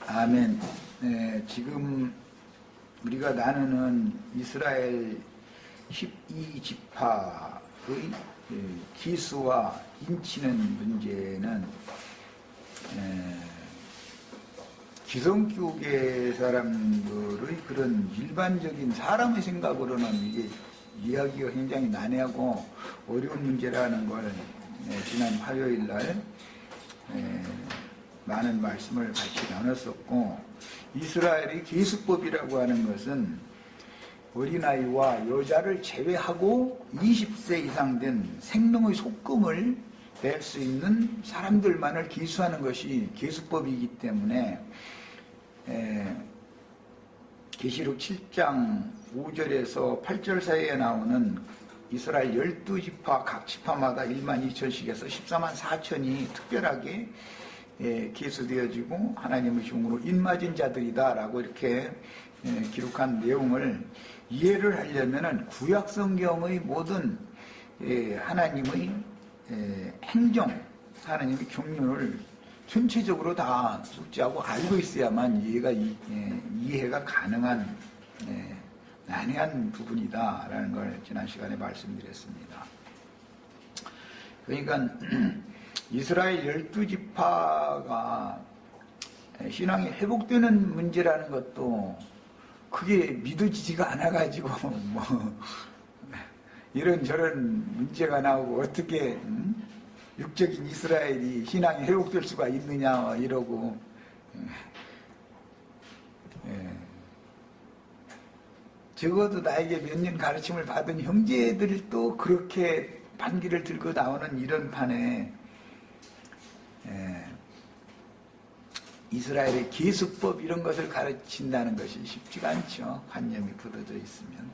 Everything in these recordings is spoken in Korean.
아멘. 지금 우리가 나누는 이스라엘 12지파의 기수와 인치는 문제는 기성교계 사람들의 그런 일반적인 사람의 생각으로는 이게 이야기가 굉장히 난해하고 어려운 문제라는 걸 지난 화요일 날 많은 말씀을 같이 나눴었고, 이스라엘의 계수법이라고 하는 것은 어린아이와 여자를 제외하고 20세 이상 된 생명의 속금을 낼 수 있는 사람들만을 계수하는 것이 계수법이기 때문에 계시록 7장 5절에서 8절 사이에 나오는 이스라엘 12지파 각 지파마다 1만 2천씩에서 14만 4천이 특별하게 계수되어지고 하나님의 종으로 인맞은 자들이다 라고 이렇게 기록한 내용을 이해를 하려면 구약성경의 모든 하나님의 행정, 하나님의 경륜을 전체적으로 다 숙지하고 알고 있어야만 이해가 가능한 난해한 부분이다 라는 걸 지난 시간에 말씀드렸습니다. 그러니까 이스라엘 12지파가 신앙이 회복되는 문제라는 것도 그게 믿어지지가 않아가지고 이런저런 문제가 나오고 어떻게 육적인 이스라엘이 신앙이 회복될 수가 있느냐 이러고 적어도 나에게 몇 년 가르침을 받은 형제들도 그렇게 반기를 들고 나오는 이런 판에 이스라엘의 계수법 이런 것을 가르친다는 것이 쉽지가 않죠. 관념이 굳어져 있으면.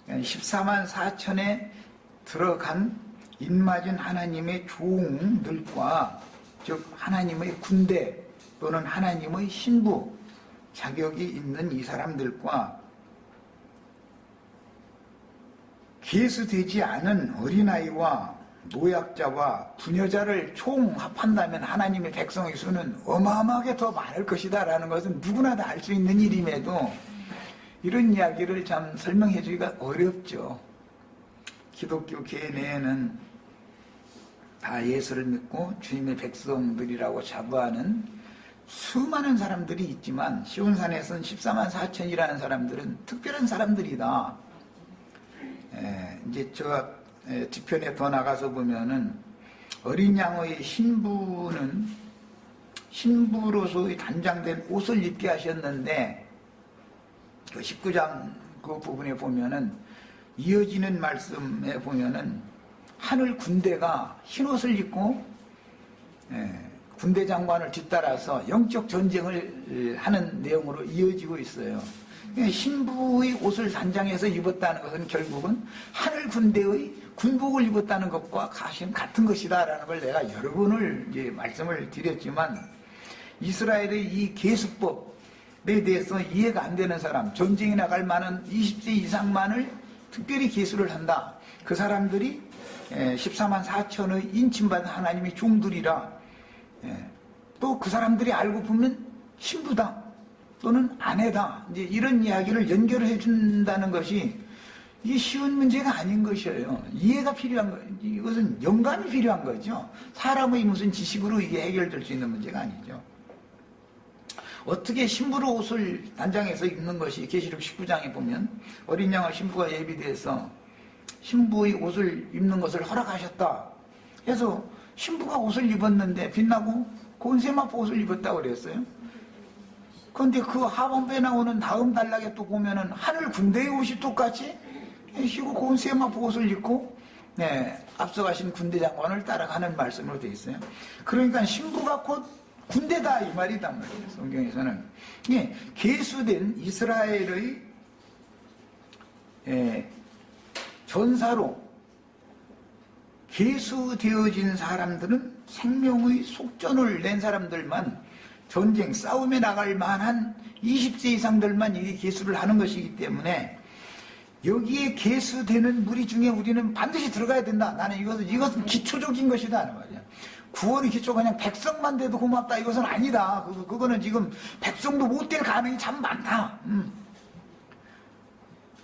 14만 4천에 들어간 인맞은 하나님의 종들과, 즉 하나님의 군대 또는 하나님의 신부 자격이 있는 이 사람들과 계수되지 않은 어린아이와 노약자와 부녀자를 총 합한다면 하나님의 백성의 수는 어마어마하게 더 많을 것이다 라는 것은 누구나 다 알 수 있는 일임에도 이런 이야기를 참 설명해 주기가 어렵죠. 기독교 계 내에는 다 예수를 믿고 주님의 백성들이라고 자부하는 수많은 사람들이 있지만 시온산에서는 14만 4천이라는 사람들은 특별한 사람들이다. 이제 저 뒤편에 더 나가서 보면은 어린 양의 신부는 신부로서의 단장된 옷을 입게 하셨는데 그 19장 그 부분에 보면은 이어지는 말씀에 보면은 하늘 군대가 흰 옷을 입고 군대 장관을 뒤따라서 영적 전쟁을 하는 내용으로 이어지고 있어요. 신부의 옷을 단장해서 입었다는 것은 결국은 하늘 군대의 군복을 입었다는 것과 같은 것이다 라는 걸 내가 여러 번을 이제 말씀을 드렸지만, 이스라엘의 이 계수법에 대해서 이해가 안 되는 사람, 전쟁에 나갈 만한 20세 이상만을 특별히 계수를 한다. 그 사람들이 14만 4천의 인침받은 하나님의 종들이라, 또 그 사람들이 알고 보면 신부다 또는 아내다, 이제 이런 이야기를 연결해 준다는 것이 이게 쉬운 문제가 아닌 것이에요. 이해가 필요한 거예요. 이것은 영감이 필요한 거죠. 사람의 무슨 지식으로 이게 해결될 수 있는 문제가 아니죠. 어떻게 신부로 옷을 단장해서 입는 것이 계시록 19장에 보면 어린 양의 신부가 예비돼서 신부의 옷을 입는 것을 허락하셨다 해서 신부가 옷을 입었는데 빛나고 고운 세마포 옷을 입었다고 그랬어요. 그런데 그 하반부에 나오는 다음 단락에 또 보면은 하늘 군대의 옷이 똑같이 희고 고운 세마포 옷을 입고 앞서 가신 군대 장관을 따라가는 말씀으로 되어 있어요. 그러니까 신부가 곧 군대다 이 말이단 말이에요. 성경에서는 계수된 이스라엘의 전사로 계수되어진 사람들은 생명의 속전을 낸 사람들만, 전쟁 싸움에 나갈 만한 20세 이상들만 이 계수를 하는 것이기 때문에 여기에 계수되는 무리 중에 우리는 반드시 들어가야 된다. 나는 이것은 기초적인 것이다 하는 말이야. 구원의 기초 그냥 백성만 돼도 고맙다 이것은 아니다. 그거는 지금 백성도 못 될 가능이 참 많다.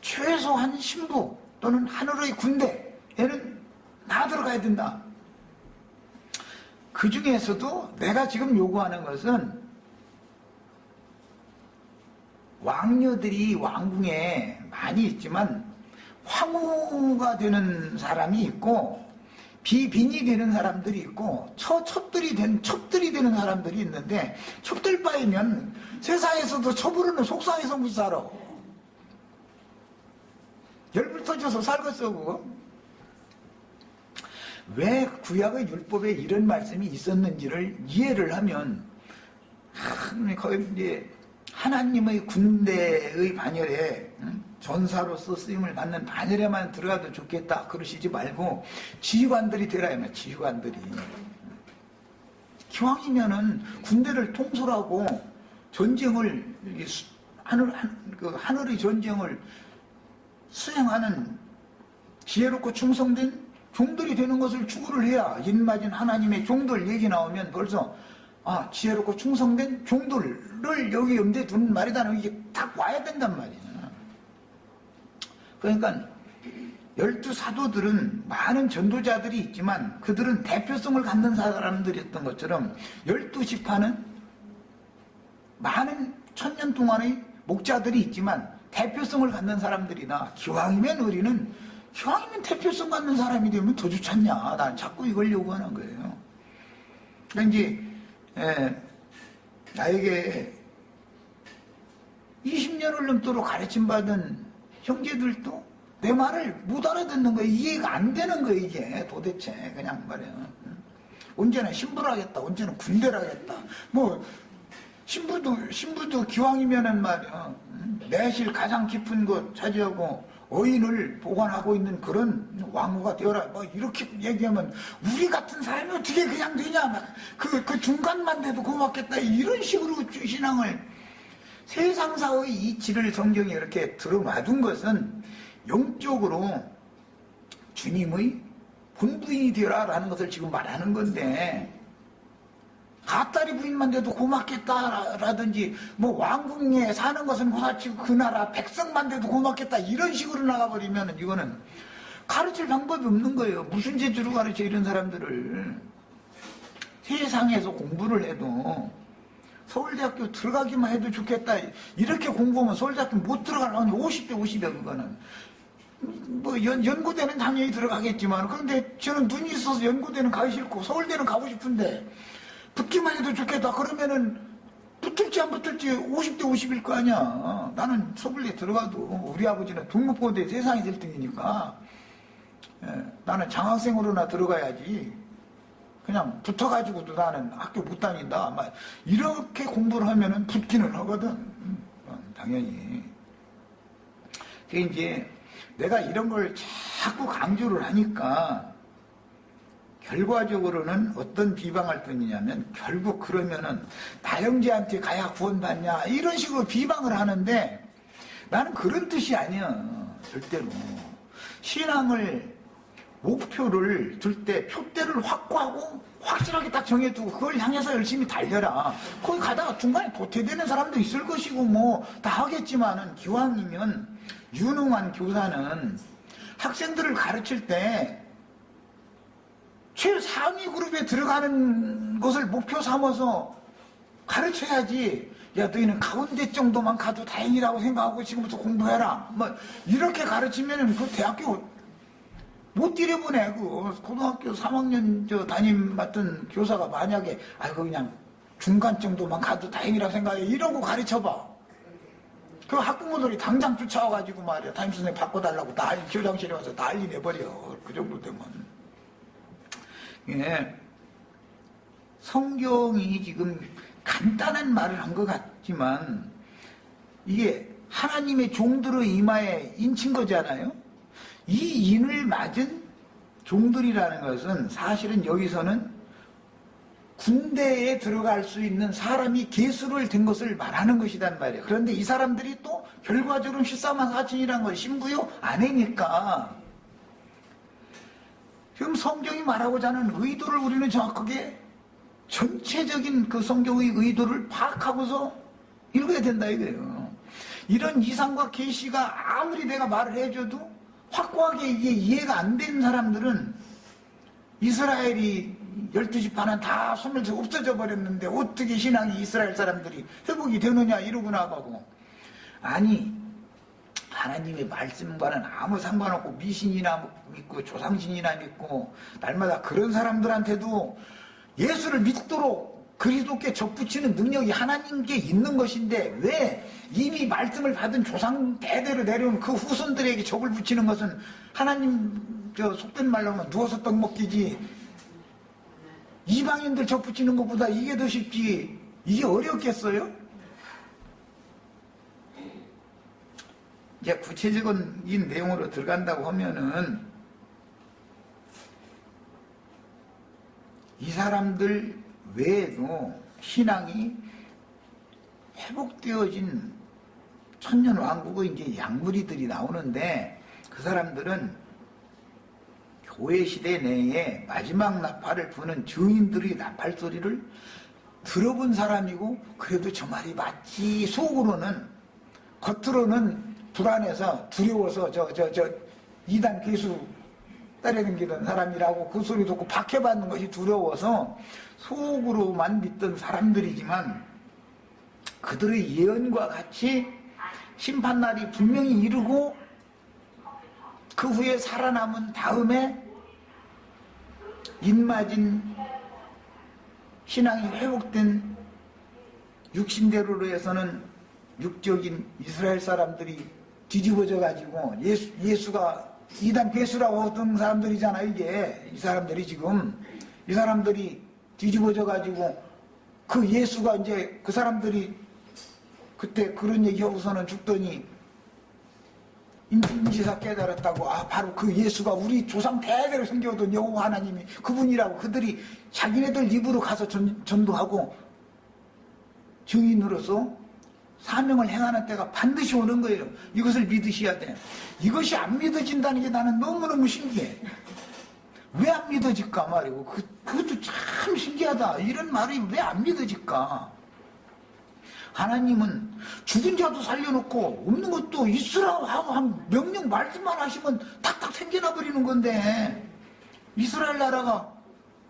최소한 신부 또는 하늘의 군대에는 나 들어가야 된다. 그 중에서도 내가 지금 요구하는 것은 왕녀들이 왕궁에 많이 있지만 황후가 되는 사람이 있고 비빈이 되는 사람들이 있고 첩들이 되는 사람들이 있는데 첩들 바이면 세상에서도 첩으로는 속상해서 못 살아. 열불 터져서 살겠어 그거. 왜 구약의 율법에 이런 말씀이 있었는지를 이해를 하면 거의 이제 하나님의 군대의 반열에 전사로서 쓰임을 받는 반열에만 들어가도 좋겠다 그러시지 말고 지휘관들이 되라 이말 지휘관들이. 기왕이면은 군대를 통솔하고 전쟁을 하늘의 전쟁을 수행하는 지혜롭고 충성된 종들이 되는 것을 추구를 해야 인맞은 하나님의 종들 얘기 나오면 벌써 지혜롭고 충성된 종들을 여기 염두에 두는 말이다는 이게 딱 와야 된단 말이야. 그러니까 12사도들은 많은 전도자들이 있지만 그들은 대표성을 갖는 사람들이었던 것처럼 12지파는 많은 천년 동안의 목자들이 있지만 대표성을 갖는 사람들이다. 기왕이면 대표성 갖는 사람이 되면 더 좋지 않냐. 난 자꾸 이걸 요구하는 거예요. 그러니까 이제 나에게 20년을 넘도록 가르침받은 형제들도 내 말을 못 알아듣는 거예요. 이해가 안 되는 거예요, 이게 도대체. 그냥 말이야. 언제는 신부를 하겠다, 언제는 군대를 하겠다. 뭐, 신부도 기왕이면은 말이야. 내실 가장 깊은 곳 차지하고 어인을 보관하고 있는 그런 왕후가 되어라. 뭐, 이렇게 얘기하면 우리 같은 사람이 어떻게 그냥 되냐. 막 그 중간만 돼도 고맙겠다. 이런 식으로 신앙을 세상사의 이치를 성경에 이렇게 들어놔둔 것은 영적으로 주님의 본부인이 되어라라는 것을 지금 말하는 건데 갓다리 부인만 돼도 고맙겠다라든지 뭐 왕궁에 사는 것은 고사치고 그 나라 백성만 돼도 고맙겠다 이런 식으로 나가버리면 이거는 가르칠 방법이 없는 거예요. 무슨 재주로 가르쳐 이런 사람들을. 세상에서 공부를 해도 서울대학교 들어가기만 해도 좋겠다. 이렇게 공부하면 서울대학교 못 들어가려면 50대 50이야 그거는. 뭐 연고대는 당연히 들어가겠지만 그런데 저는 눈이 있어서 연고대는 가기 싫고 서울대는 가고 싶은데 붙기만 해도 좋겠다. 그러면은 붙을지 안 붙을지 50대 50일 거 아니야. 나는 서울대 들어가도 우리 아버지는 동국고대 세상에 1등이니까 나는 장학생으로나 들어가야지. 그냥 붙어가지고도 나는 학교 못 다닌다. 막 이렇게 공부를 하면은 붙기는 하거든. 당연히. 그게 이제 내가 이런 걸 자꾸 강조를 하니까 결과적으로는 어떤 비방을 던지냐면 결국 그러면은 나영재한테 가야 구원받냐 이런 식으로 비방을 하는데 나는 그런 뜻이 아니야. 절대로. 신앙을 목표를 둘 때 표대를 확고하고 확실하게 딱 정해두고 그걸 향해서 열심히 달려라. 거기 가다가 중간에 도태되는 사람도 있을 것이고 뭐 다 하겠지만은 기왕이면 유능한 교사는 학생들을 가르칠 때 최상위 그룹에 들어가는 것을 목표 삼아서 가르쳐야지. 야, 너희는 가운데 정도만 가도 다행이라고 생각하고 지금부터 공부해라. 뭐 이렇게 가르치면은 그 대학교 못 들여보내. 그 고등학교 3학년 담임 맡은 교사가 만약에 그냥 중간 정도만 가도 다행이라고 생각해 이러고 가르쳐봐. 그 학부모들이 당장 쫓아와가지고 말이야 담임선생님 바꿔달라고 교장실에 와서 난리 내버려. 그 정도 되면. 예. 성경이 지금 간단한 말을 한 것 같지만 이게 하나님의 종들의 이마에 인친 거잖아요. 이 인을 맞은 종들이라는 것은 사실은 여기서는 군대에 들어갈 수 있는 사람이 개수를 든 것을 말하는 것이란 말이에요. 그런데 이 사람들이 또 결과적으로 14만 4천이라는 걸 신부요? 아내니까 지금 성경이 말하고자 하는 의도를 우리는 정확하게 전체적인 그 성경의 의도를 파악하고서 읽어야 된다 이거예요. 이런 이상과 계시가 아무리 내가 말을 해줘도 확고하게 이게 이해가 안 된 사람들은 이스라엘이 12지파는 다 소멸돼서 없어져 버렸는데 어떻게 신앙이 이스라엘 사람들이 회복이 되느냐 이러고 나가고, 아니 하나님의 말씀과는 아무 상관없고 미신이나 믿고 조상신이나 믿고 날마다 그런 사람들한테도 예수를 믿도록 그리스도께 접붙이는 능력이 하나님께 있는 것인데 왜 이미 말씀을 받은 조상 대대로 내려온 그 후손들에게 접을 붙이는 것은 하나님 속된 말로 하면 누워서 떡 먹기지, 이방인들 접붙이는 것보다 이게 더 쉽지 이게 어렵겠어요? 이제 구체적인 이 내용으로 들어간다고 하면은 이 사람들 외에도 신앙이 회복되어진 천년왕국의 이제 양무리들이 나오는데, 그 사람들은 교회 시대 내에 마지막 나팔을 부는 증인들의 나팔 소리를 들어본 사람이고, 그래도 저 말이 맞지 속으로는, 겉으로는 불안해서 두려워서 이단 괴수 따라다니던 사람이라고 그 소리 듣고 박해받는 것이 두려워서 속으로만 믿던 사람들이지만, 그들의 예언과 같이 심판날이 분명히 이르고 그 후에 살아남은 다음에 인맞은 신앙이 회복된 육신대로로 해서는 육적인 이스라엘 사람들이 뒤집어져 가지고 예수가 이단 괴수라고 하던 사람들이잖아요. 이게 이 사람들이 지금 이 사람들이 뒤집어져 가지고 그 예수가 이제 그 사람들이 그때 그런 얘기하고서는 죽더니 인지사 깨달았다고, 바로 그 예수가 우리 조상 대대로 섬겨오던 여호와 하나님이 그분이라고 그들이 자기네들 입으로 가서 전도하고 증인으로서 사명을 행하는 때가 반드시 오는 거예요. 이것을 믿으셔야 돼. 이것이 안 믿어진다는 게 나는 너무너무 신기해. 왜 안 믿어질까 말이고, 그것도 참 신기하다. 이런 말이 왜 안 믿어질까? 하나님은 죽은 자도 살려놓고 없는 것도 있으라고 하고 한 명령 말씀만 하시면 탁탁 생겨나 버리는 건데, 이스라엘 나라가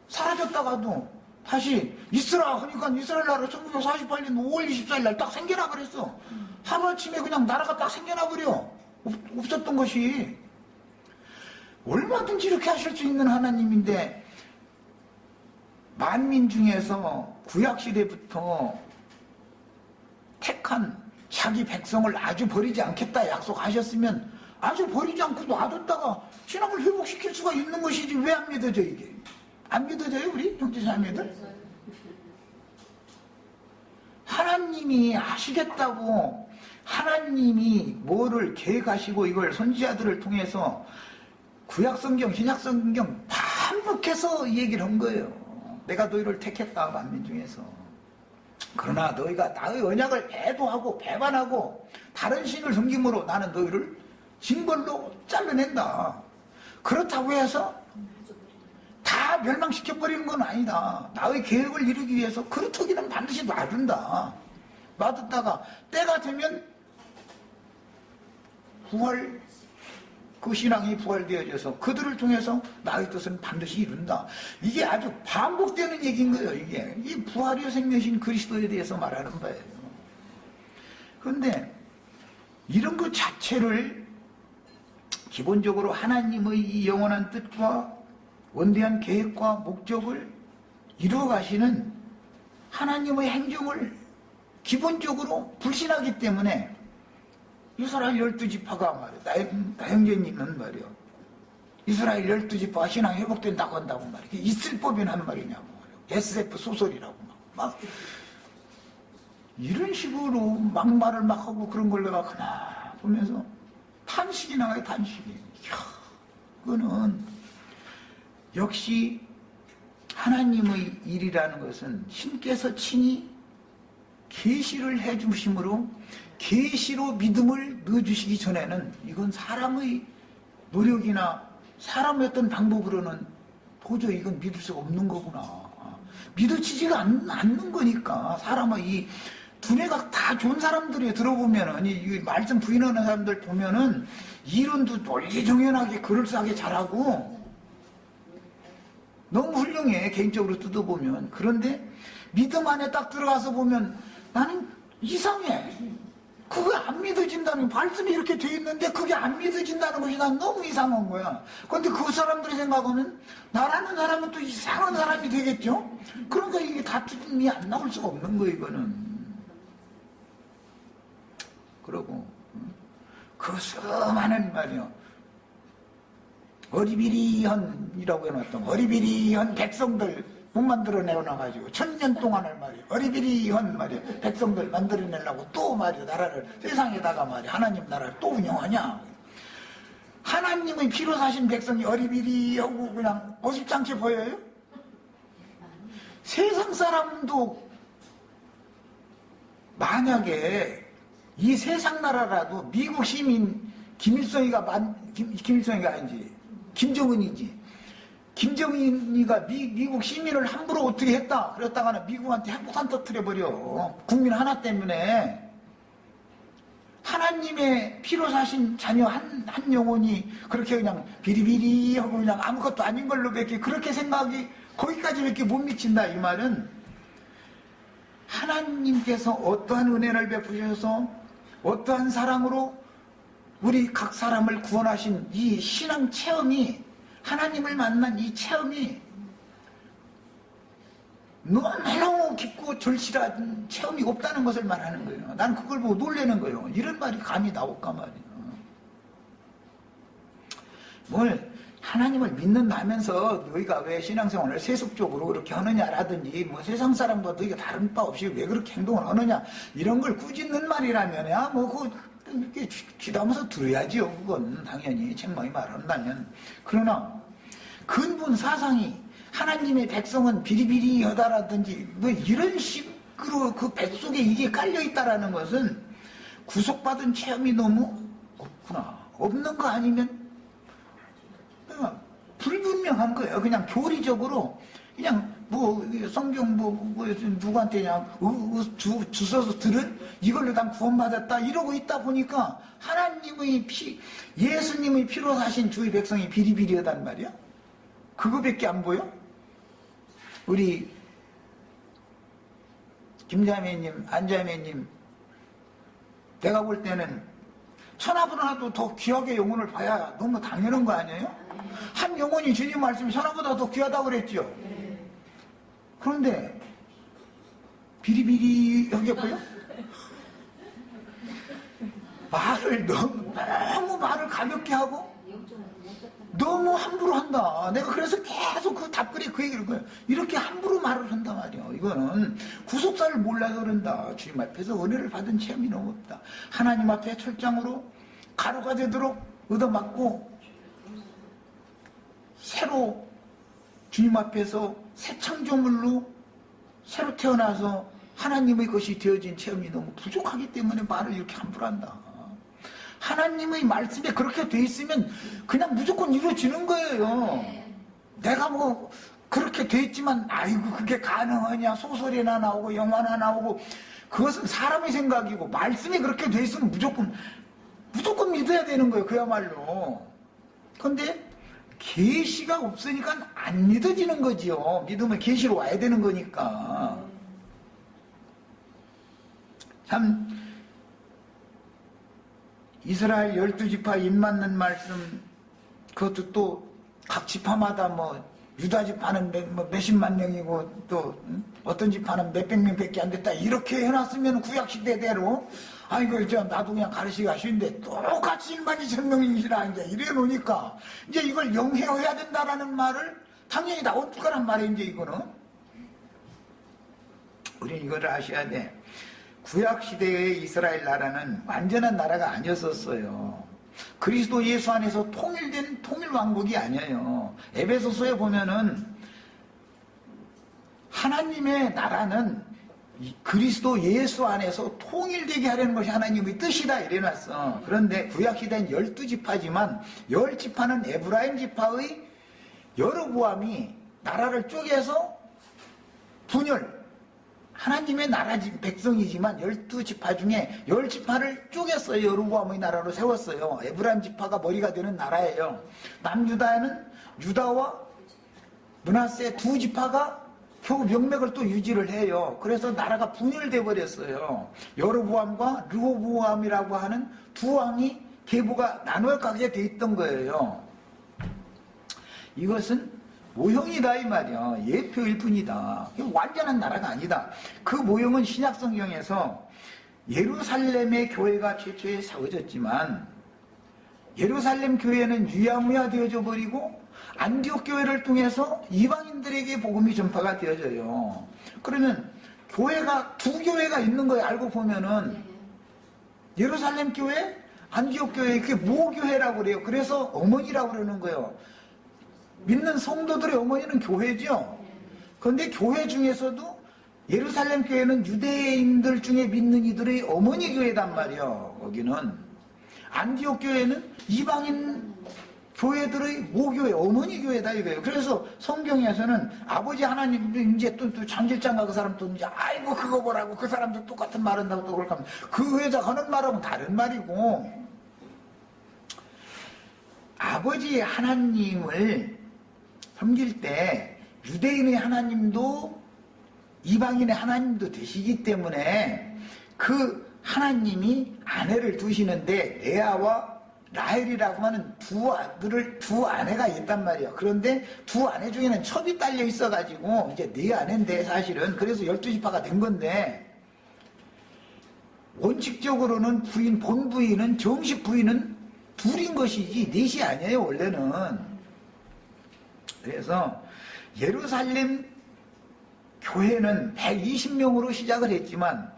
사라졌다가도 다시 있으라 하니까 이스라엘 나라 1948년 5월 24일 날 딱 생겨나 버렸어. 하루아침에 그냥 나라가 딱 생겨나 버려. 없었던 것이. 얼마든지 이렇게 하실 수 있는 하나님인데, 만민 중에서 구약시대부터 택한 자기 백성을 아주 버리지 않겠다 약속하셨으면 아주 버리지 않고 놔뒀다가 신앙을 회복시킬 수가 있는 것이지 왜 안 믿어져 이게? 안 믿어져요 우리 형제자매들? 하나님이 하시겠다고, 하나님이 뭐를 계획하시고 이걸 선지자들을 통해서 구약성경 신약성경 반복해서 얘기를 한 거예요. 내가 너희를 택했다 만민 중에서. 그러나 너희가 나의 언약을 배도하고 배반하고 다른 신을 섬김으로 나는 너희를 징벌로 잘라낸다. 그렇다고 해서 다 멸망시켜버리는 건 아니다. 나의 계획을 이루기 위해서 그렇다기는 반드시 놔둔다. 놔뒀다가 때가 되면 그 신앙이 부활되어져서 그들을 통해서 나의 뜻은 반드시 이룬다. 이게 아주 반복되는 얘기인 거예요. 이게 이 부활이요 생명이신 그리스도에 대해서 말하는 바예요. 그런데 이런 것 자체를 기본적으로 하나님의 이 영원한 뜻과 원대한 계획과 목적을 이루어가시는 하나님의 행정을 기본적으로 불신하기 때문에 이스라엘 12지파가 말이야. 나 형제님은 말이야. 이스라엘 12지파가 신앙 회복된다고 한다고 말이야. 이게 있을 법이나 하는 말이냐고 말이야. SF 소설이라고 막 이런 식으로 막말을 막 하고 그런 걸 내가 그나 보면서 탄식이 나와요. 탄식이. 이야, 그거는 역시 하나님의 일이라는 것은 신께서 친히 계시를 해주심으로 계시로 믿음을 넣어주시기 전에는 이건 사람의 노력이나 사람의 어떤 방법으로는 도저히 이건 믿을 수가 없는 거구나. 믿어지지가 않는 거니까. 사람은 이 두뇌가 다 좋은 사람들이 들어보면은, 이 말씀 부인하는 사람들 보면은, 이론도 논리정연하게 그럴싸하게 잘하고, 너무 훌륭해, 개인적으로 뜯어보면. 그런데, 믿음 안에 딱 들어가서 보면, 나는 이상해. 그게 안 믿어진다는, 말씀이 이렇게 돼 있는데, 그게 안 믿어진다는 것이 난 너무 이상한 거야. 그런데 그 사람들이 생각하면, 나라는 사람은 또 이상한 사람이 되겠죠? 그러니까 이게 다툼이 안 나올 수가 없는 거야, 이거는. 그러고 그 수많은 말이요, 어리비리헌이라고 해놨던 어리비리헌 백성들 못 만들어내놔가지고 1000년 동안을 말이요, 어리비리헌 말이요, 백성들 만들어내려고 또 말이요, 나라를 세상에다가 말이요, 하나님 나라를 또 운영하냐. 하나님의 피로 사신 백성이 어리비리하고 그냥 어십찮게 보여요? 세상 사람도 만약에 이 세상 나라라도 미국 시민 김일성이가 아니지, 김정은이지. 김정은이가 미국 시민을 함부로 어떻게 했다 그랬다가는 미국한테 핵폭탄 터뜨려버려. 국민 하나 때문에. 하나님의 피로 사신 자녀 한 영혼이 그렇게 그냥 비리비리하고 그냥 아무것도 아닌 걸로 밖에 그렇게 생각이 거기까지밖에 못 미친다, 이 말은. 하나님께서 어떠한 은혜를 베푸셔서 어떠한 사랑으로 우리 각 사람을 구원하신 이 신앙 체험이, 하나님을 만난 이 체험이 너무너무 깊고 절실한 체험이 없다는 것을 말하는 거예요. 난 그걸 보고 놀라는 거예요. 이런 말이 감히 나올까 말이에요. 뭘 하나님을 믿는다면서 너희가 왜 신앙생활을 세속적으로 그렇게 하느냐라든지, 뭐 세상 사람과 너희가 다른 바 없이 왜 그렇게 행동을 하느냐, 이런 걸 꾸짖는 말이라면야 뭐 그거 이렇게 귀담아서 들어야지요. 그건 당연히 책망이 말한다면. 그러나 근본 사상이 하나님의 백성은 비리비리하다라든지 뭐 이런 식으로 그 뱃속에 이게 깔려있다라는 것은 구속받은 체험이 너무 없구나. 없는 거 아니면 불분명한 거예요. 그냥 교리적으로 그냥 뭐 성경 뭐 누구한테 그냥 주워서 들은 이걸로 난 구원받았다 이러고 있다 보니까 하나님의 예수님의 피로 사신 주의 백성이 비리비리하단 말이야. 그거밖에 안 보여? 우리 김자매님, 안자매님, 내가 볼 때는 천하보다도 더 귀하게 영혼을 봐야 너무 당연한 거 아니에요? 한 영혼이 주님 말씀이 천하보다 더 귀하다고 그랬죠? 그런데 비리비리하게 보여? 말을 너무 말을 가볍게 하고 너무 함부로 한다. 내가 그래서 계속 그 답글에 그 얘기를 거예요. 이렇게 함부로 말을 한단 말이에요. 이거는 구속사를 몰라서 그런다. 주님 앞에서 은혜를 받은 체험이 너무 없다. 하나님 앞에 철장으로 가루가 되도록 얻어맞고 새로 주님 앞에서 새 창조물로 새로 태어나서 하나님의 것이 되어진 체험이 너무 부족하기 때문에 말을 이렇게 함부로 한다. 하나님의 말씀에 그렇게 돼 있으면 그냥 무조건 이루어지는 거예요. 내가 뭐 그렇게 돼 있지만 아이고 그게 가능하냐, 소설이나 나오고 영화나 나오고, 그것은 사람의 생각이고 말씀이 그렇게 돼 있으면 무조건 믿어야 되는 거예요. 그야말로. 근데 계시가 없으니까 안 믿어지는 거지요. 믿으면 계시로 와야 되는 거니까. 참 이스라엘 12지파 입맞는 말씀, 그것도 또 각 지파마다 뭐 유다 지파는 몇십만 명이고 또 어떤 지파는 몇백 명밖에 안 됐다 이렇게 해놨으면 구약시대대로 아이고 나도 그냥 가르치기가 쉬운데 똑같이 12,000명이시라 이제 이래 놓으니까 이제 이걸 영해해야 된다라는 말을 당연히 나올 거란 말이에요. 이제 이거는 우리는 이거를 아셔야 돼. 구약시대의 이스라엘 나라는 완전한 나라가 아니었었어요. 그리스도 예수 안에서 통일된 통일왕국이 아니에요. 에베소서에 보면은 하나님의 나라는 그리스도 예수 안에서 통일되게 하려는 것이 하나님의 뜻이다 이래놨어. 그런데 구약시대는 12지파지만 10지파는 에브라임 지파의 여로보암이 나라를 쪼개서 분열, 하나님의 나라 백성이지만 12지파 중에 10지파를 쪼갰어요. 여로보암의 나라로 세웠어요. 에브라임 지파가 머리가 되는 나라예요. 남유다에는 유다와 므낫세 두 지파가 겨우 명맥을 또 유지를 해요. 그래서 나라가 분열돼 버렸어요. 여로보암과 르호보암이라고 하는 두 왕이 계보가 나눠 가게 돼 있던 거예요. 이것은 모형이다 이 말이야. 예표일 뿐이다. 완전한 나라가 아니다. 그 모형은 신약 성경에서 예루살렘의 교회가 최초에 세워졌지만 예루살렘 교회는 유야무야 되어져 버리고 안디옥 교회를 통해서 이방인들에게 복음이 전파가 되어져요. 그러면 교회가 두 교회가 있는 거예요. 알고 보면은 예루살렘 교회, 안디옥 교회, 그게 모교회라고 그래요. 그래서 어머니라고 그러는 거예요. 믿는 성도들의 어머니는 교회죠. 그런데 교회 중에서도 예루살렘 교회는 유대인들 중에 믿는 이들의 어머니 교회단 말이에요. 거기는 안디옥 교회는 이방인 교회들의 모교회, 어머니 교회다 이거예요. 그래서 성경에서는 아버지 하나님도 이제 또 장길장가 그 사람 또 이제 아이고 그거 보라고 그 사람도 똑같은 말 한다고 또 그럴까 하면 그 회자 하는 말하고는 다른 말이고 아버지 하나님을 섬길 때 유대인의 하나님도 이방인의 하나님도 되시기 때문에 그 하나님이 아내를 두시는데 레아와 라헬이라고 하는 두 아내가 있단 말이에요. 그런데 두 아내 중에는 첩이 딸려 있어가지고 이제 네 아내인데 사실은 그래서 12지파가 된 건데 원칙적으로는 본 부인은 정식 부인은 둘인 것이지 넷이 아니에요 원래는. 그래서 예루살렘 교회는 120명으로 시작을 했지만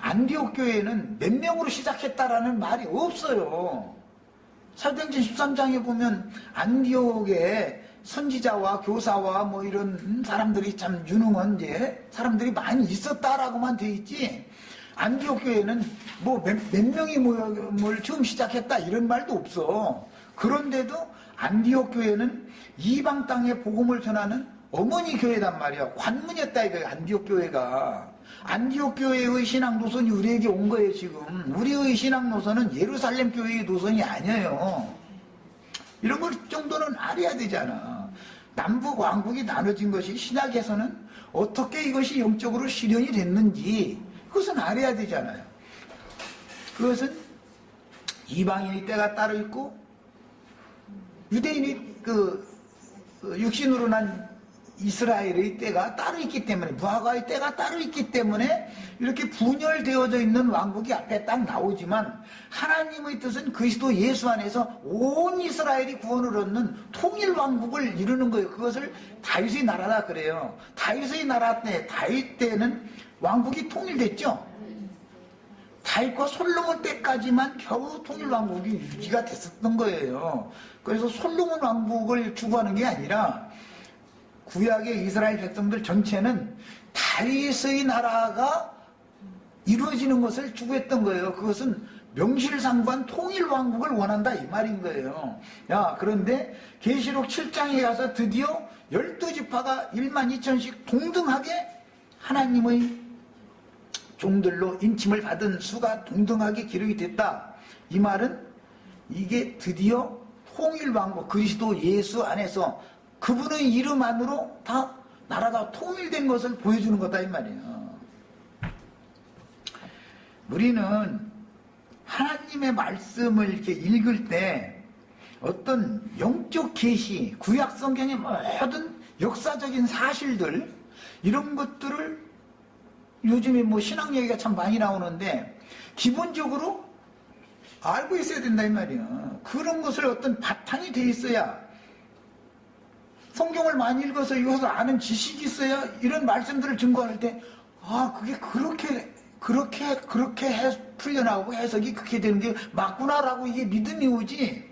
안디옥 교회는 몇 명으로 시작했다라는 말이 없어요. 사도행전 13장에 보면 안디옥에 선지자와 교사와 뭐 이런 사람들이 참 유능한 이제 사람들이 많이 있었다라고만 돼 있지 안디옥 교회는 뭐 몇 명이 뭘 처음 시작했다 이런 말도 없어. 그런데도 안디옥 교회는 이방 땅에 복음을 전하는 어머니 교회단 말이야. 관문이었다 이거야 안디옥 교회가. 안디옥 교회의 신앙 노선이 우리에게 온 거예요 지금. 우리의 신앙 노선은 예루살렘 교회의 노선이 아니에요. 이런 걸 정도는 알아야 되잖아. 남북 왕국이 나눠진 것이 신약에서는 어떻게 이것이 영적으로 실현이 됐는지 그것은 알아야 되잖아요. 그것은 이방인의 때가 따로 있고 유대인이 육신으로 난 이스라엘의 때가 따로 있기 때문에 무화과의 때가 따로 있기 때문에 이렇게 분열되어져 있는 왕국이 앞에 딱 나오지만 하나님의 뜻은 그리스도 예수 안에서 온 이스라엘이 구원을 얻는 통일 왕국을 이루는 거예요. 그것을 다윗의 나라다 그래요. 다윗의 나라 때 다윗 때는 왕국이 통일됐죠. 다윗과 솔로몬 때까지만 겨우 통일 왕국이 유지가 됐었던 거예요. 그래서 솔로몬 왕국을 추구하는 게 아니라 구약의 이스라엘 백성들 전체는 다윗의 나라가 이루어지는 것을 추구했던 거예요. 그것은 명실상부한 통일 왕국을 원한다 이 말인 거예요. 그런데 계시록 7장에 가서 드디어 12지파가 12,000씩 동등하게 하나님의 종들로 인침을 받은 수가 동등하게 기록이 됐다. 이 말은 이게 드디어 통일왕국 그리스도 예수 안에서 그분의 이름 안으로 다 나라가 통일된 것을 보여주는 거다 이 말이에요. 우리는 하나님의 말씀을 이렇게 읽을 때 어떤 영적 계시, 구약 성경의 모든 역사적인 사실들 이런 것들을 요즘에 뭐 신앙 얘기가 참 많이 나오는데 기본적으로 알고 있어야 된다 이 말이야. 그런 것을 어떤 바탕이 돼 있어야 성경을 많이 읽어서 이것을 아는 지식이 있어야 이런 말씀들을 증거할 때 그게 그렇게 풀려나오고 해석이 그렇게 되는 게 맞구나라고 이게 믿음이 오지.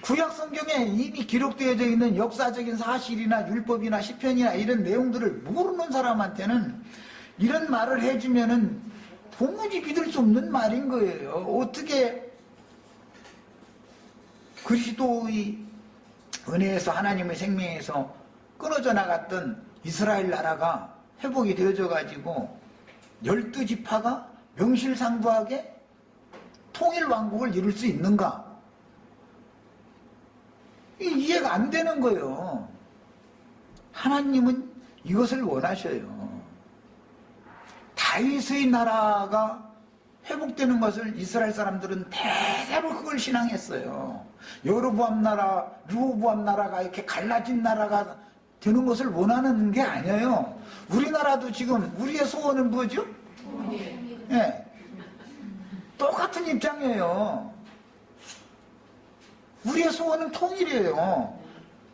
구약 성경에 이미 기록되어져 있는 역사적인 사실이나 율법이나 시편이나 이런 내용들을 모르는 사람한테는 이런 말을 해주면은 도무지 믿을 수 없는 말인 거예요. 어떻게 그리스도의 은혜에서 하나님의 생명에서 끊어져 나갔던 이스라엘 나라가 회복이 되어져 가지고 12지파가 명실상부하게 통일왕국을 이룰 수 있는가? 이해가 안 되는 거예요. 하나님은 이것을 원하셔요. 다윗의 나라가 회복되는 것을 이스라엘 사람들은 대대로 그걸 신앙했어요. 여로보암 나라, 르호보암 나라가 이렇게 갈라진 나라가 되는 것을 원하는 게 아니에요. 우리나라도 지금 우리의 소원은 뭐죠? 네. 똑같은 입장이에요. 우리의 소원은 통일이에요.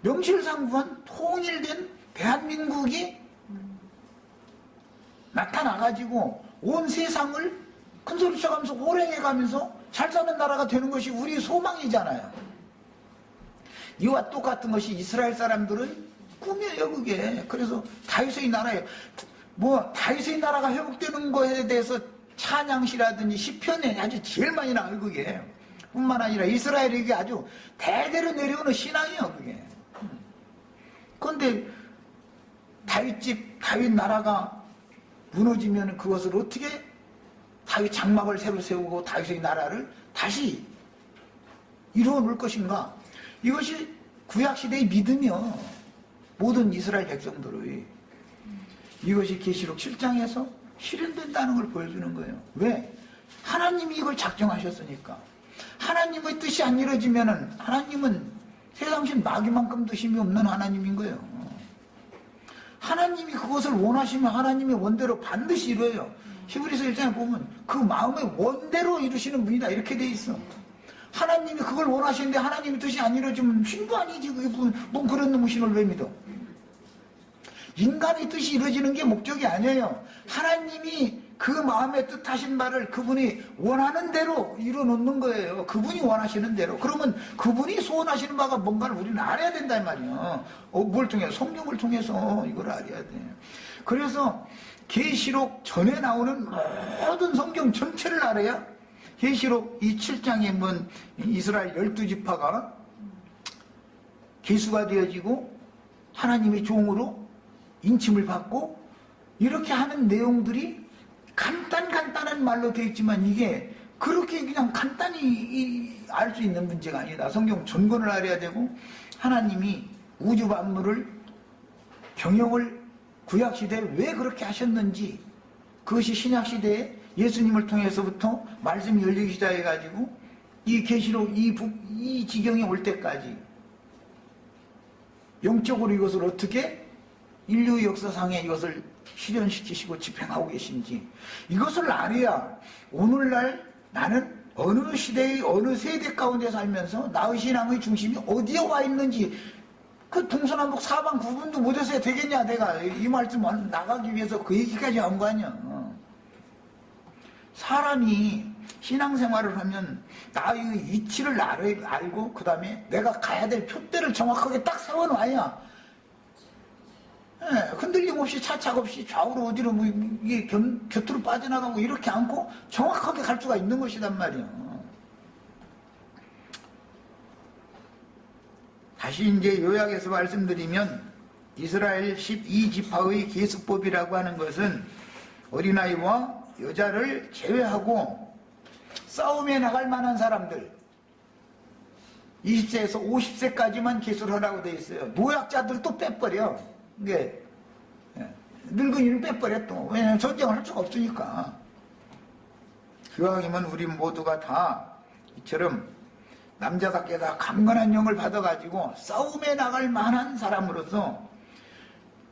명실상부한 통일된 대한민국이 나타나가지고 온 세상을 큰소리 쳐가면서 호랭해가면서 잘 사는 나라가 되는 것이 우리의 소망이잖아요. 이와 똑같은 것이 이스라엘 사람들은 꿈이에요, 그게. 그래서 다윗의 나라에 다윗의 나라가 회복되는 것에 대해서 찬양시라든지 시편에 아주 제일 많이 나와요, 그게. 뿐만 아니라 이스라엘에게 아주 대대로 내려오는 신앙이에요, 그게. 그런데 다윗 나라가 무너지면 그것을 어떻게 다윗 장막을 새로 세우고 다윗의 나라를 다시 이루어 놓을 것인가? 이것이 구약시대의 믿음이요. 모든 이스라엘 백성들의. 이것이 계시록 7장에서 실현된다는 걸 보여주는 거예요. 왜? 하나님이 이걸 작정하셨으니까. 하나님의 뜻이 안 이루어지면은 하나님은 세상신 마귀만큼도 힘이 없는 하나님인 거예요. 하나님이 그것을 원하시면 하나님의 원대로 반드시 이루어요. 히브리서 1장에 보면 그 마음의 원대로 이루시는 분이다 이렇게 돼 있어. 하나님이 그걸 원하시는데 하나님의 뜻이 안 이루어지면 신도 아니지. 그게 뭔 그런 놈의 신을 왜 믿어? 인간의 뜻이 이루어지는 게 목적이 아니에요. 하나님이 그 마음의 뜻하신 바를 그분이 원하는 대로 이뤄놓는 거예요. 그분이 원하시는 대로. 그러면 그분이 소원하시는 바가 뭔가를 우리는 알아야 된단 말이에요. 뭘 통해서? 성경을 통해서 이걸 알아야 돼요. 그래서 계시록 전에 나오는 모든 성경 전체를 알아야 계시록 이 7장에 본 이스라엘 12지파가 계수가 되어지고 하나님의 종으로 인침을 받고 이렇게 하는 내용들이 간단한 말로 되어 있지만 이게 그렇게 그냥 간단히 알 수 있는 문제가 아니다. 성경 전권을 알아야 되고 하나님이 우주 만물을 경영을 구약시대에 왜 그렇게 하셨는지 그것이 신약시대에 예수님을 통해서부터 말씀이 열리기 시작해가지고 이 계시록 이 지경에 올 때까지 영적으로 이것을 어떻게 인류 역사상에 이것을 실현시키시고 집행하고 계신지 이것을 알아야 오늘날 나는 어느 시대의 어느 세대 가운데 살면서 나의 신앙의 중심이 어디에 와 있는지 그 동서남북 사방 구분도 못해서 되겠냐. 내가 이 말씀 나가기 위해서 그 얘기까지 한 거 아니야. 사람이 신앙생활을 하면 나의 위치를 알고 그 다음에 내가 가야 될 표대를 정확하게 딱 세워놔야 흔들림 없이 차착 없이 좌우로 어디로 이게 곁으로 빠져나가고 이렇게 않고 정확하게 갈 수가 있는 것이란 말이에요. 다시 이제 요약해서 말씀드리면 이스라엘 12지파의 계수법이라고 하는 것은 어린아이와 여자를 제외하고 싸움에 나갈 만한 사람들 20세에서 50세까지만 계수를 하라고 되어 있어요. 노약자들도 빼버려. 이게 늙은이는 빼버려 또. 왜냐하면 전쟁을 할 수가 없으니까. 기왕이면 우리 모두가 다 이처럼 남자답게 다 강건한 영을 받아가지고 싸움에 나갈 만한 사람으로서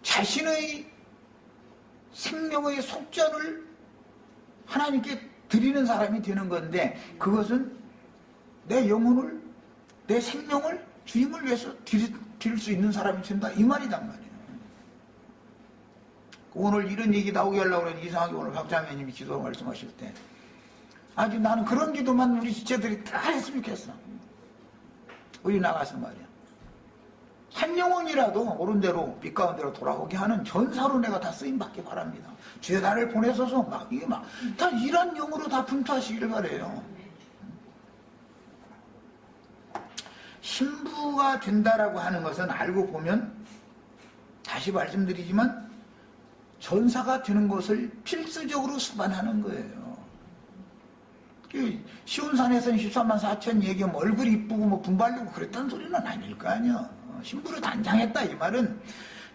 자신의 생명의 속전을 하나님께 드리는 사람이 되는 건데 그것은 내 영혼을 내 생명을 주님을 위해서 드릴 수 있는 사람이 된다 이 말이단 말이에요. 오늘 이런 얘기 나오게 하려고 그러는데 이상하게 오늘 박자매님이 기도로 말씀하실 때 아주 나는 그런 기도만 우리 지체들이 다 했으면 좋겠어. 우리 나가서 말이야. 한 영혼이라도 옳은 대로 빛 가운데로 돌아오게 하는 전사로 내가 다 쓰임받기 바랍니다. 주의 나를 보내소서 이게 다 이런 영으로 다 분투하시기를 바래요. 신부가 된다라고 하는 것은 알고 보면 다시 말씀드리지만 전사가 되는 것을 필수적으로 수반하는 거예요. 시온산에서는 14만 4천 얘기하면 얼굴이 이쁘고 뭐 분발되고 그랬다는 소리는 아닐 거 아니야. 심부로 단장했다 이 말은,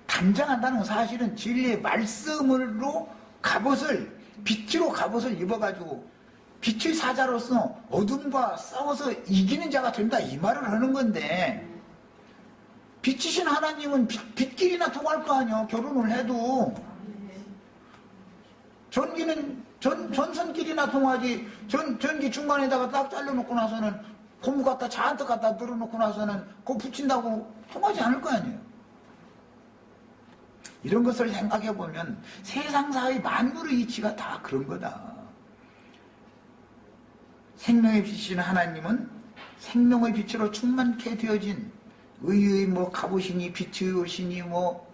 단장한다는 건 사실은 진리의 말씀으로 갑옷을, 빛으로 갑옷을 입어가지고 빛의 사자로서 어둠과 싸워서 이기는 자가 된다 이 말을 하는 건데, 빛이신 하나님은 빛길이나 통할 거 아니야. 결혼을 해도 전선길이나 통하지. 전기 중간에다가 딱 잘라놓고 나서는 고무 갖다 잔뜩 갖다 늘어놓고 나서는 그거 붙인다고 통하지 않을 거 아니에요. 이런 것을 생각해 보면 세상사의 만물의 이치가 다 그런 거다. 생명의 빛이신 하나님은 생명의 빛으로 충만케 되어진 의의 뭐 갑옷이니 빛의 옷이니 뭐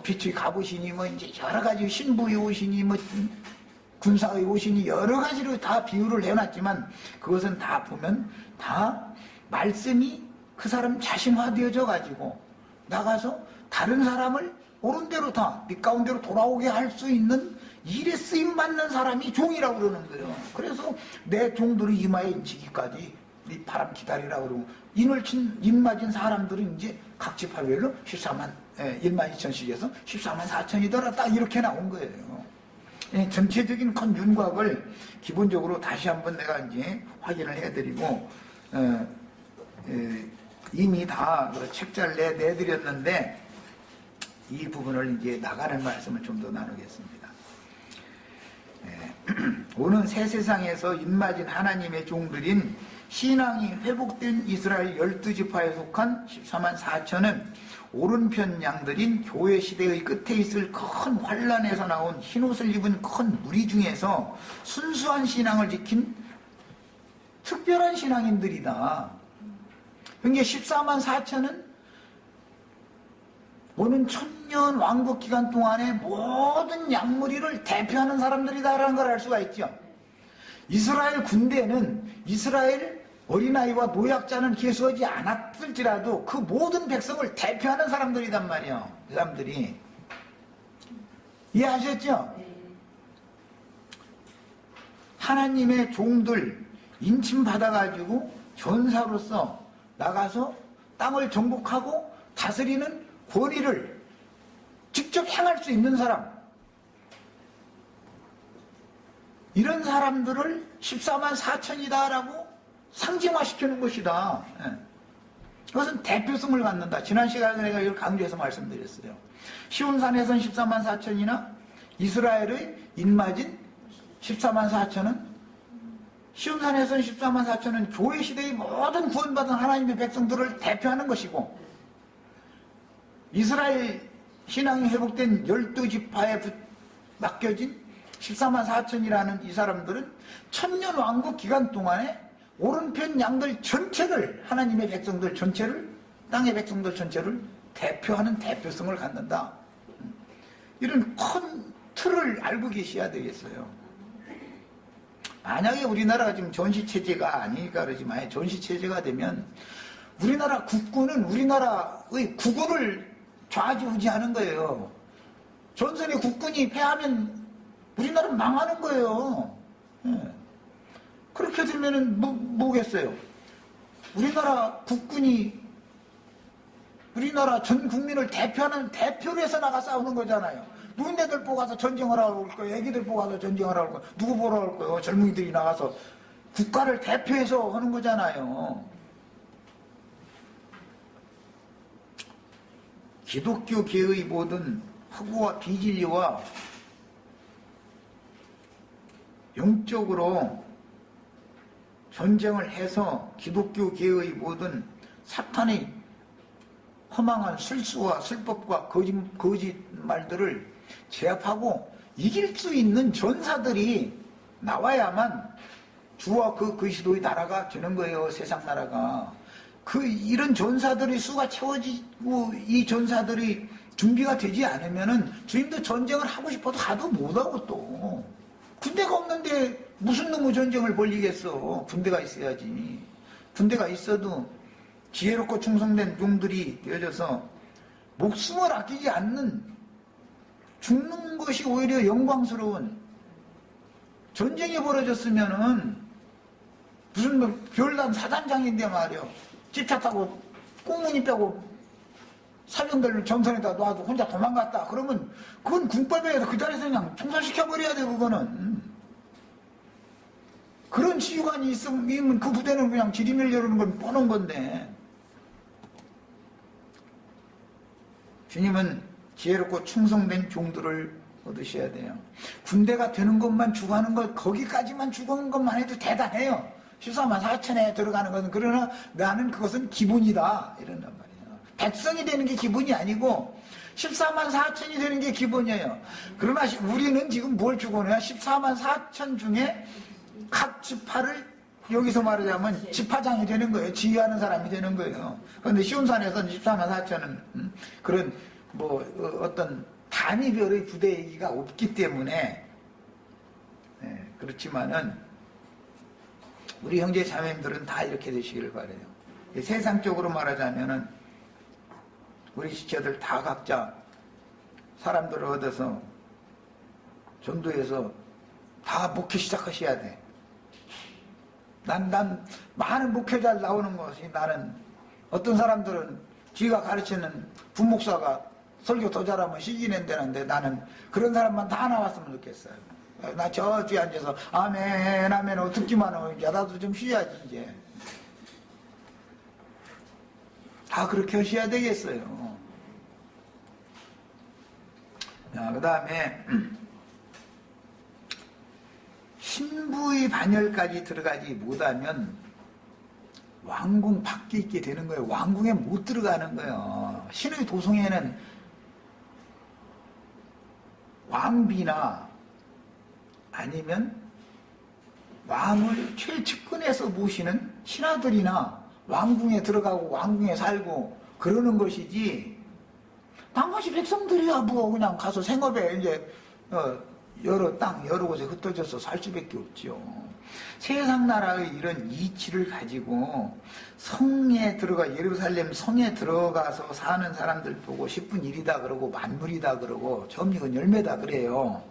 빛의 갑옷이니 뭐 이제 여러 가지 신부의 옷이니 뭐 군사의 옷이니 여러 가지로 다 비유를 해놨지만, 그것은 다 보면 다 말씀이 그 사람 자신화되어져 가지고 나가서 다른 사람을 옳은 대로 다 빛 가운데로 돌아오게 할 수 있는 일에 쓰임 받는 사람이 종이라고 그러는 거예요. 그래서 내 종들이 이마에 인치기까지 네 바람 기다리라고 그러고, 인을 맞은 사람들은 이제 각지파별로 1만 2천씩에서 14만 4천이더라 딱 이렇게 나온 거예요. 전체적인 큰 윤곽을 기본적으로 다시 한번 내가 이제 확인을 해드리고, 이미 다 책자를 내드렸는데 이 부분을 이제 나가는 말씀을 좀 더 나누겠습니다. 오는 새 세상에서 입맞은 하나님의 종들인 신앙이 회복된 이스라엘 12지파에 속한 14만 4천은 오른편 양들인 교회 시대의 끝에 있을 큰 환란에서 나온 흰옷을 입은 큰 무리 중에서 순수한 신앙을 지킨 특별한 신앙인들이다. 그러니까 14만 4천은 오는 천년 왕국 기간 동안에 모든 양무리를 대표하는 사람들이다라는 걸 알 수가 있죠. 이스라엘 군대는 이스라엘 어린아이와 노약자는 계수하지 않았을지라도 그 모든 백성을 대표하는 사람들이단 말이에요. 그 사람들이. 이해하셨죠? 하나님의 종들 인침받아가지고 전사로서 나가서 땅을 정복하고 다스리는 권위를 직접 행할 수 있는 사람, 이런 사람들을 14만 4천이다라고 상징화시키는 것이다. 그것은 대표성을 갖는다. 지난 시간에 내가 이걸 강조해서 말씀드렸어요. 시온산에선 14만 4천이나 이스라엘의 인맞은 14만 4천은, 시온산에선 14만 4천은 교회 시대의 모든 구원받은 하나님의 백성들을 대표하는 것이고, 이스라엘 신앙이 회복된 12지파에 맡겨진 14만 4천이라는 이 사람들은 천년 왕국 기간 동안에 오른편 양들 전체를, 하나님의 백성들 전체를, 땅의 백성들 전체를 대표하는 대표성을 갖는다. 이런 큰 틀을 알고 계셔야 되겠어요. 만약에 우리나라가 지금 전시체제가 아니니까 그러지만, 전시체제가 되면 우리나라 국군은 우리나라의 국군을 좌지우지하는 거예요. 전선의 국군이 패하면 우리나라는 망하는 거예요. 그렇게 되면은 뭐겠어요? 우리나라 국군이 우리나라 전 국민을 대표하는, 대표로 해서 나가 싸우는 거잖아요. 노인네들 보고 가서 전쟁하라고 할 거예요. 애기들 보고 가서 전쟁하라고 할 거예요. 누구 보러 할 거예요? 젊은이들이 나가서 국가를 대표해서 하는 거잖아요. 기독교계의 모든 허구와 비진리와 영적으로 전쟁을 해서 기독교계의 모든 사탄의 허망한 술수와 술법과 거짓말들을 제압하고 이길 수 있는 전사들이 나와야만 주와 그 그리스도의 나라가 되는 거예요. 세상 나라가. 이런 전사들의 수가 채워지고 이 전사들이 준비가 되지 않으면은 주님도 전쟁을 하고 싶어도 하도 못하고, 또 군대가 없는데 무슨 놈의 전쟁을 벌리겠어. 군대가 있어야지. 군대가 있어도 지혜롭고 충성된 종들이 되어져서 목숨을 아끼지 않는, 죽는 것이 오히려 영광스러운, 전쟁이 벌어졌으면은 무슨 뭐 별단 사단장인데 말이야, 집차 타고 꽁무니 빼고 사병들 전선에다 놔도 혼자 도망갔다 그러면 그건 군법에 의해서 그 자리에서 그냥 총살시켜버려야 돼. 그거는 그런 지휘관이 있으면 그 부대는 그냥 지리멸 열는 건 뻔한 건데, 주님은 지혜롭고 충성된 종들을 얻으셔야 돼요. 군대가 되는 것만 추구하는 것, 거기까지만 추구하는 것만 해도 대단해요. 14만 4천에 들어가는 것은. 그러나 나는 그것은 기본이다 이런단 말이에요. 백성이 되는 게 기본이 아니고 14만 4천이 되는 게 기본이에요. 그러나 우리는 지금 뭘 추구하냐, 14만 4천 중에 각 지파를, 여기서 말하자면 지파장이 되는 거예요. 지휘하는 사람이 되는 거예요. 그런데 시온산에서는 14만 4천은 그런 뭐 어떤 단위별의 부대 얘기가 없기 때문에, 그렇지만은 우리 형제 자매님들은 다 이렇게 되시기를 바라요. 세상적으로 말하자면은 우리 지체들 다 각자 사람들을 얻어서 전도해서 다 목회 시작하셔야 돼. 난 많은 목회자를 나오는 것이, 나는 어떤 사람들은 지가 가르치는 부목사가 설교 더 잘하면 시기 낸다는데 나는 그런 사람만 다 나왔으면 좋겠어요. 나 저 뒤에 앉아서 아멘 아멘 하고 듣기만 하고, 이제 나도 좀 쉬어야지. 이제 다 그렇게 하셔야 되겠어요. 그 다음에 신부의 반열까지 들어가지 못하면 왕궁 밖에 있게 되는 거예요. 왕궁에 못 들어가는 거예요. 신의 도성에는 왕비나 아니면 왕을 최측근에서 모시는 신하들이나 왕궁에 들어가고 왕궁에 살고 그러는 것이지, 나머지 백성들이야 뭐 그냥 가서 생업에 이제 여러 땅 여러 곳에 흩어져서 살 수밖에 없죠. 세상 나라의 이런 이치를 가지고 성에 들어가, 예루살렘 성에 들어가서 사는 사람들 보고 10분 1이다 그러고 만물이다 그러고 처음 익은 열매다 그래요.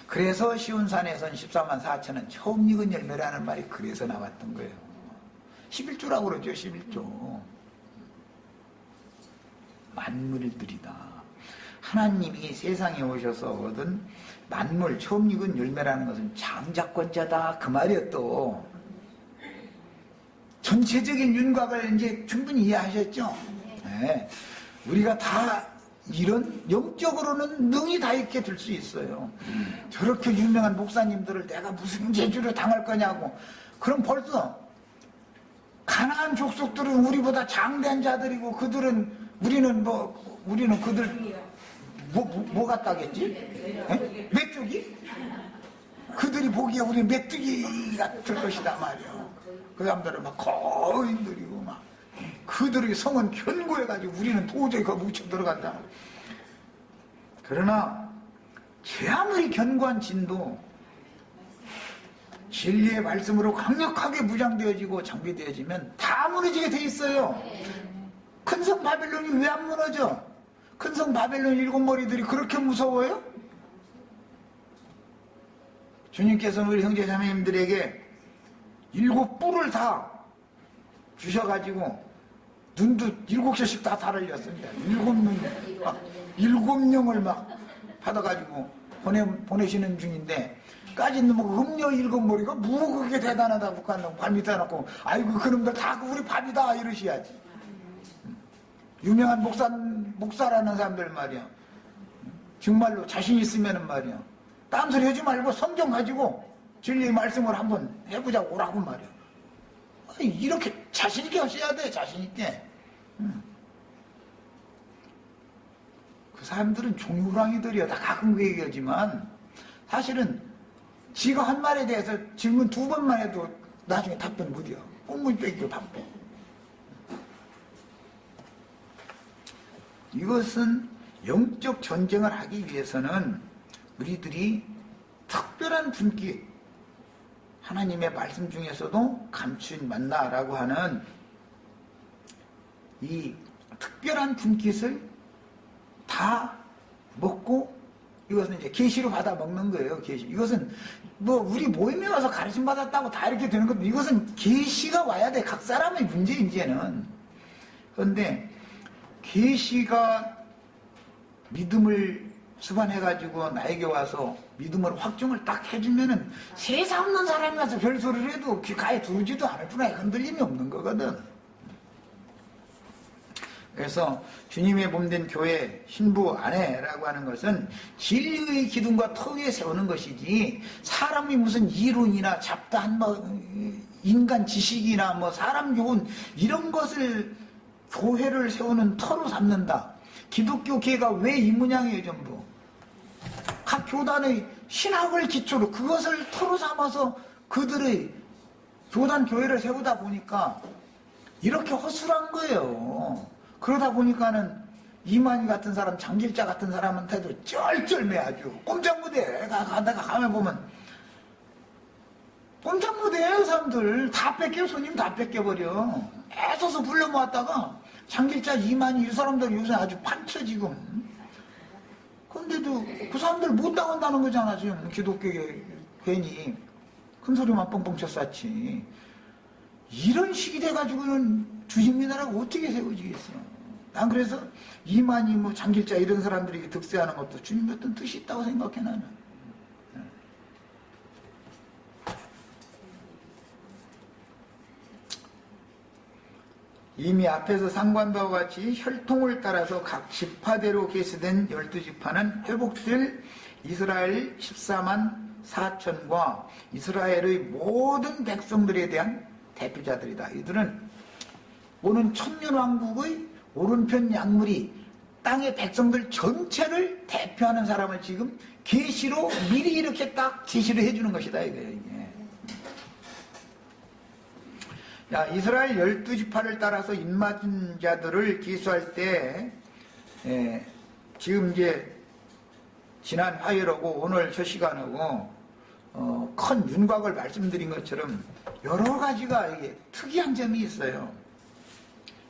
그래서 시온산에선 14만 4천은 처음 익은 열매라는 말이 그래서 나왔던 거예요. 11조라고 그러죠. 11조. 만물들이다. 하나님이 세상에 오셔서 얻은 만물, 처음 익은 열매라는 것은 장자권자다 그 말이에요. 또 전체적인 윤곽을 이제 충분히 이해하셨죠? 네. 우리가 다 이런 영적으로는 능히 다 있게 될 수 있어요. 저렇게 유명한 목사님들을 내가 무슨 재주를 당할 거냐고. 그럼 벌써 가나안 족속들은 우리보다 장대한 자들이고, 우리는 그들 뭐 같다겠지? 메뚜기? 그들이 보기에 우리 메뚜기 같을 것이다 말이야. 그 사람들은 막 거인들이고 막, 그들의 성은 견고해가지고 우리는 도저히 그 묻혀 들어간다. 그러나 제 아무리 견고한 진도 진리의 말씀으로 강력하게 무장되어지고 장비되어지면 다 무너지게 돼 있어요. 큰 성 바벨론이 왜 안 무너져? 큰 성 바벨론 일곱 머리들이 그렇게 무서워요? 주님께서는 우리 형제 자매님들에게 일곱 뿔을 다 주셔가지고 눈도 7개씩 다 달아렸습니다. 일곱 명을 막 받아가지고 보내시는 중인데, 까짓 놈의 음녀 일곱 머리가 뭐 그게 대단하다고 북한놈 발 밑에 놓고, 아이고 그놈들 다 우리 밥이다 이러셔야지. 유명한 목사라는 사람들 말이야, 정말로 자신 있으면은 말이야, 딴소리 하지 말고 성경 가지고 진리의 말씀을 한번 해보자고 오라고 말이야. 이렇게 자신있게 하셔야 돼. 자신있게. 그 사람들은 종이호랑이들이야. 다 가끔 그 얘기하지만 사실은 지가 한 말에 대해서 질문 2번만 해도 나중에 답변 못해요. 꽁무니 뺏기고 답변. 이것은 영적 전쟁을 하기 위해서는 우리들이 특별한 분기, 하나님의 말씀 중에서도 감추인 만나라고 하는 이 특별한 분깃을 다 먹고 이것은 이제 계시로 받아 먹는 거예요. 계시. 이것은 뭐 우리 모임에 와서 가르침 받았다고 다 이렇게 되는 것도 이것은 계시가 와야 돼. 각 사람의 문제 이제는. 그런데 계시가 믿음을 수반해가지고 나에게 와서 믿음을 확증을 딱 해주면은 세상 없는 사람이 와서 별소리를 해도 귀가에 들어오지도 않을 뿐 아니라 흔들림이 없는 거거든. 그래서 주님의 몸된 교회 신부 아내라고 하는 것은 진리의 기둥과 터 위에 세우는 것이지 사람이 무슨 이론이나 잡다한 뭐 인간 지식이나 뭐 사람 교훈 이런 것을 교회를 세우는 터로 삼는다. 기독교 교회가 왜 이 모양이에요 전부. 각 교단의 신학을 기초로 그것을 터로 삼아서 그들의 교단 교회를 세우다 보니까 이렇게 허술한 거예요. 그러다 보니까는 이만희 같은 사람, 장길자 같은 사람한테도 쩔쩔매 아주 꼼짝 못해. 가다가 가면 보면 꼼짝 못해요. 사람들 다 뺏겨. 손님 다 뺏겨버려. 애써서 불러 모았다가 장길자, 이만희 이 사람들 요새 아주 판쳐 지금. 그런데도 그 사람들 못 나간다는 거잖아 지금. 기독교에 괜히 큰 소리만 뻥뻥 쳤었지. 이런 식이 돼가지고는 주식민나라가 어떻게 세워지겠어. 난 그래서 이만희 뭐 장길자 이런 사람들이 득세하는 것도 주님의 어떤 뜻이 있다고 생각해 나는. 이미 앞에서 상관바와 같이 혈통을 따라서 각 지파대로 계수된 12지파는 회복될 이스라엘 14만 4천과 이스라엘의 모든 백성들에 대한 대표자들이다. 이들은 오는 천년왕국의 오른편 약물이 땅의 백성들 전체를 대표하는 사람을 지금 계시로 미리 이렇게 딱 제시를 해주는 것이다 이거예요. 이게. 야, 이스라엘 12지파를 따라서 입맞은 자들을 기수할 때 지금 이제 지난 화요일하고 오늘 첫 시간하고 큰 윤곽을 말씀드린 것처럼 여러 가지가 이게 특이한 점이 있어요.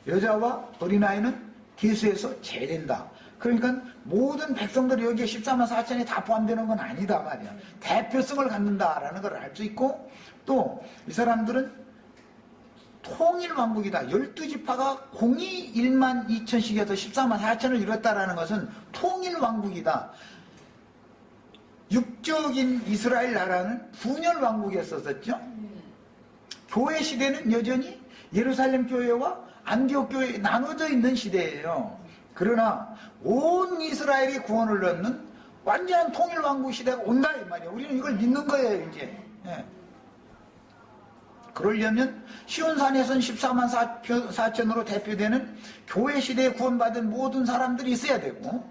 여자와 어린아이는 계수에서 제외된다. 그러니까 모든 백성들이 여기에 14만 4천이 다 포함되는 건 아니다 말이야. 대표성을 갖는다라는 걸 알 수 있고 또 이 사람들은 통일왕국이다. 12지파가 공이 1만 2천씩에서 14만 4천을 이뤘다라는 것은 통일왕국이다. 육적인 이스라엘 나라는 분열왕국이었었죠. 교회 시대는 여전히 예루살렘 교회와 안디옥 교회에 나눠져 있는 시대예요. 그러나 온 이스라엘이 구원을 얻는 완전한 통일왕국 시대가 온다 이 말이에요. 우리는 이걸 믿는 거예요 이제. 그러려면 시온산에서는 14만 4천으로 대표되는 교회 시대에 구원받은 모든 사람들이 있어야 되고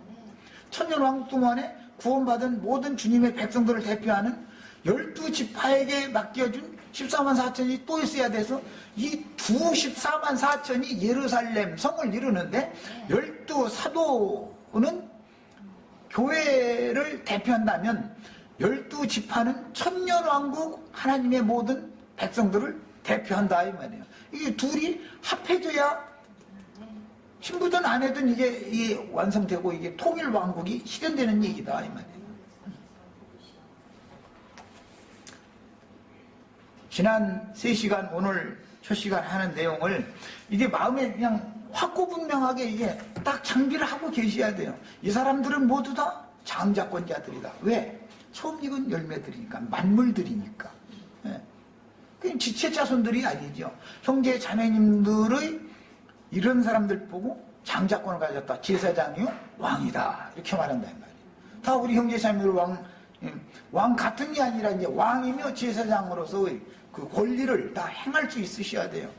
천년왕국 동안에 구원받은 모든 주님의 백성들을 대표하는 12지파에게 맡겨준 14만 4천이 또 있어야 돼서 이 두 14만 4천이 예루살렘 성을 이루는데 12사도는 교회를 대표한다면 12지파는 천년왕국 하나님의 모든 백성들을 대표한다 이 말이에요. 이게 둘이 합해져야 신부든 아내든 이게 완성되고 이게 통일왕국이 실현되는 얘기다 이 말이에요. 지난 3시간 오늘 첫 시간 하는 내용을 이게 마음에 그냥 확고분명하게 이게 딱 장비를 하고 계셔야 돼요. 이 사람들은 모두 다 장자권자들이다. 왜? 처음 익은 열매들이니까 만물들이니까. 그냥 지체 자손들이 아니죠. 형제 자매님들의 이런 사람들 보고 장자권을 가졌다. 제사장이요? 왕이다. 이렇게 말한다. 이 말이에요. 다 우리 형제 자매들 왕 같은 게 아니라 이제 왕이며 제사장으로서의 그 권리를 다 행할 수 있으셔야 돼요.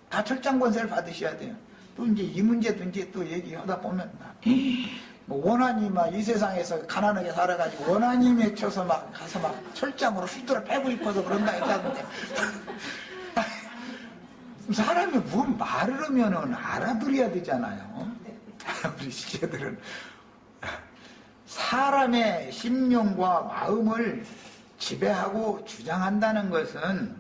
다 철장 권세를 받으셔야 돼요. 또 이제 이 문제도 이제 또 얘기하다 보면 뭐 원한이 막 이 세상에서 가난하게 살아가지고 원한이 맺혀서 막 가서 막 철장으로 휘두러 패고 싶어서 그런다 했다는데 사람이 뭐 말을 하면은 알아들어야 되잖아요. 우리 시제들은 사람의 심령과 마음을 지배하고 주장한다는 것은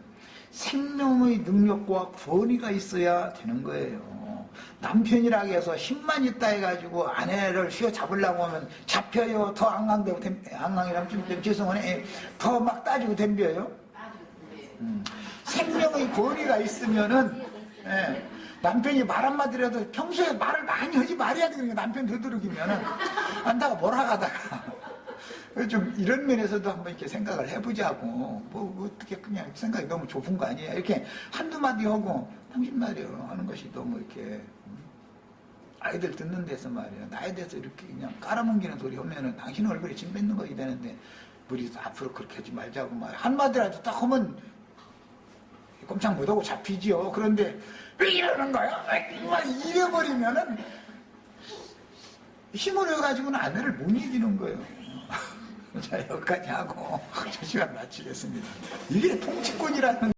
생명의 능력과 권위가 있어야 되는 거예요. 남편이라고 해서 힘만 있다 해가지고 아내를 휘어잡으려고 하면 잡혀요. 더 앙앙되고, 앙앙이라면 좀 죄송하네. 더 막 따지고 덤벼요. 생명의 권위가 있으면은, 예, 남편이 말 한마디라도 평소에 말을 많이 하지 말아야 되니까 남편 되도록이면은, 안다가 뭐라 하다가. 좀 이런 면에서도 한번 이렇게 생각을 해보자고. 뭐 어떻게 그냥 생각이 너무 좁은 거 아니에요? 이렇게 한두 마디 하고, 당신 말이요. 하는 것이 너무 이렇게, 아이들 듣는 데서 말이야. 나에 대해서 이렇게 그냥 깔아뭉기는 소리 하면은 당신 얼굴에 침 뱉는 거이 되는데, 우리 앞으로 그렇게 하지 말자고 말이야. 한마디라도 딱 하면, 꼼짝 못하고 잡히지요. 그런데 왜 이러는 거야? 막 이래버리면은 힘을 해가지고는 아내를 못 이기는 거예요. 자, 여기까지 하고 저 시간 마치겠습니다. 이게 통치권이라는